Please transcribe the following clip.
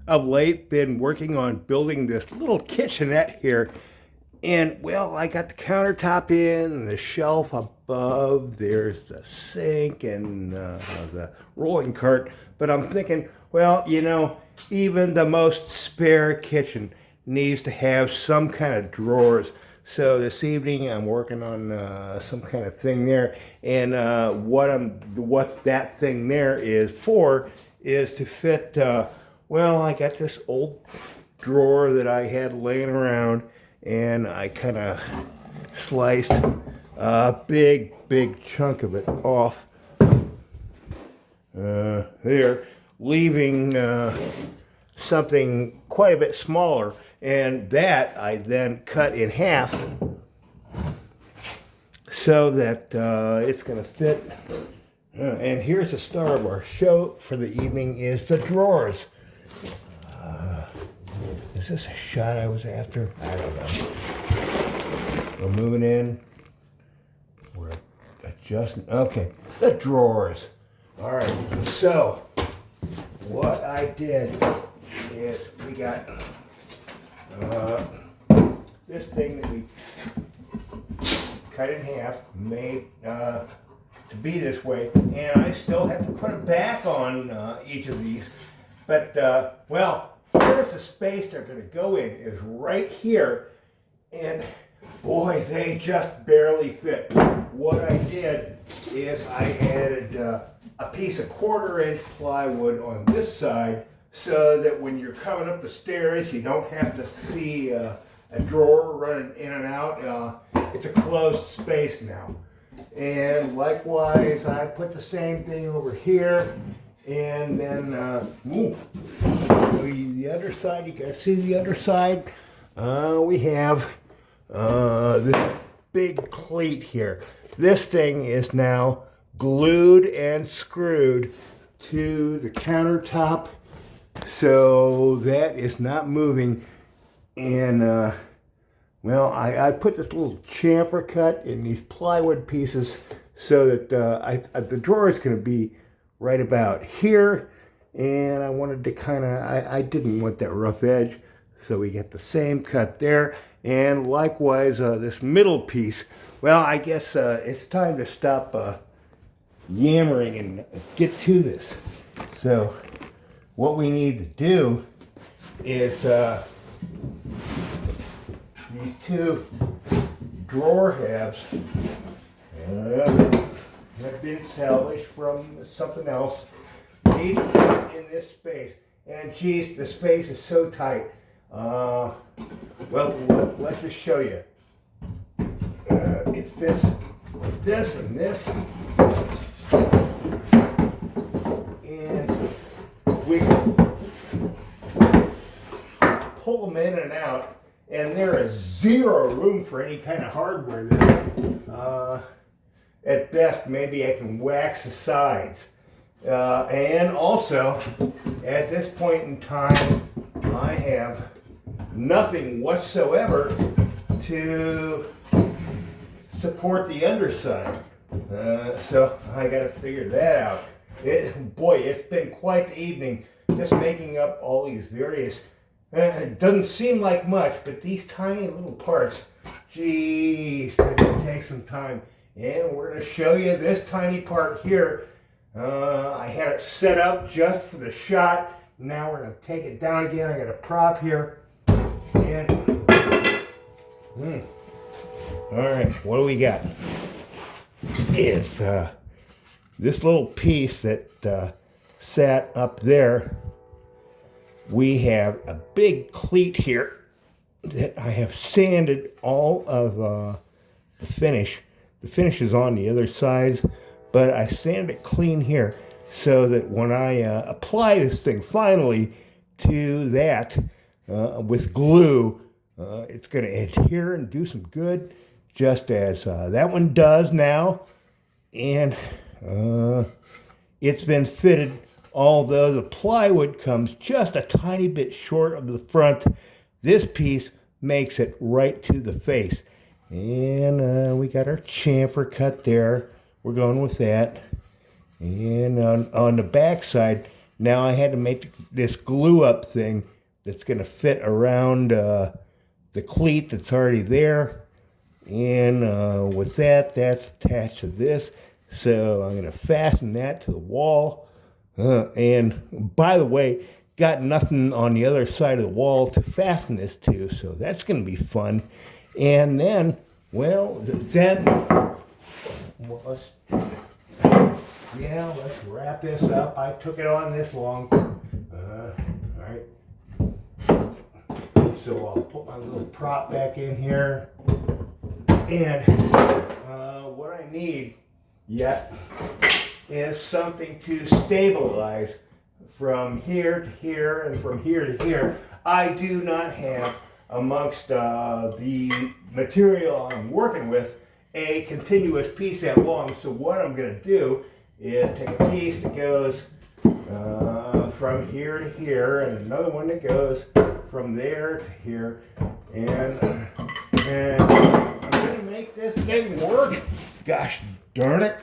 of late been working on building this little kitchenette here. And well, I got the countertop in, and the shelf above, there's the sink and the rolling cart. But I'm thinking, well, even the most spare kitchen needs to have some kind of drawers. So this evening I'm working on some kind of thing there, and what that thing there is for is to fit. Well, I got this old drawer that I had laying around, and I kind of sliced a big chunk of it off there, leaving something quite a bit smaller, and that I then cut in half so that it's going to fit. And here's the star of our show for the evening is the drawers. Is this a shot I was after? I don't know. We're moving in. We're adjusting. Okay, the drawers. All right, so what I did is we got this thing that we cut in half, made to be this way, and I still have to put it back on each of these. But, well, here's the space they're going to go in, is right here, and boy, they just barely fit. What I did is I added a piece of 1/4-inch plywood on this side so that when you're coming up the stairs, you don't have to see a drawer running in and out. It's a closed space now. And likewise, I put the same thing over here. And then, the other side, you guys see the other side? We have this big cleat here. This thing is now glued and screwed to the countertop, so that is not moving. And, well, I put this little chamfer cut in these plywood pieces so that the drawer is going to be right about here, and I wanted to kind of, I didn't want that rough edge, so we get the same cut there. And likewise, this middle piece, well, I guess it's time to stop yammering and get to this. So what we need to do is these two drawer halves have been salvaged from something else, need to fit in this space. And geez, the space is so tight. Well, let's just show you. It fits like this and this. And we can pull them in and out, and there is zero room for any kind of hardware there. At best, maybe I can wax the sides. And also, at this point in time, I have nothing whatsoever to support the underside. So I got to figure that out. Boy, it's been quite the evening just making up all these various, it doesn't seem like much, but these tiny little parts, geez, it take some time. And we're going to show you this tiny part here. I had it set up just for the shot. Now we're going to take it down again. I got a prop here. And, all right, what do we got? Is this little piece that sat up there. We have a big cleat here that I have sanded all of the finish. The finish is on the other side, but I sanded it clean here so that when I apply this thing finally to that with glue, it's going to adhere and do some good, just as that one does now. And it's been fitted, although the plywood comes just a tiny bit short of the front. This piece makes it right to the face. And we got our chamfer cut there. We're going with that. And on the back side, Now I had to make this glue up thing that's going to fit around the cleat that's already there. And with that, that's attached to this. So I'm going to fasten that to the wall. And by the way, got nothing on the other side of the wall to fasten this to. So that's going to be fun. And then, well, let's wrap this up. I took it on this long. All right. So I'll put my little prop back in here. And what I need yet is something to stabilize from here to here and from here to here. I do not have, amongst the material I'm working with, a continuous piece that long. So what I'm going to do is take a piece that goes from here to here and another one that goes from there to here, and I'm going to make this thing work. Gosh darn it.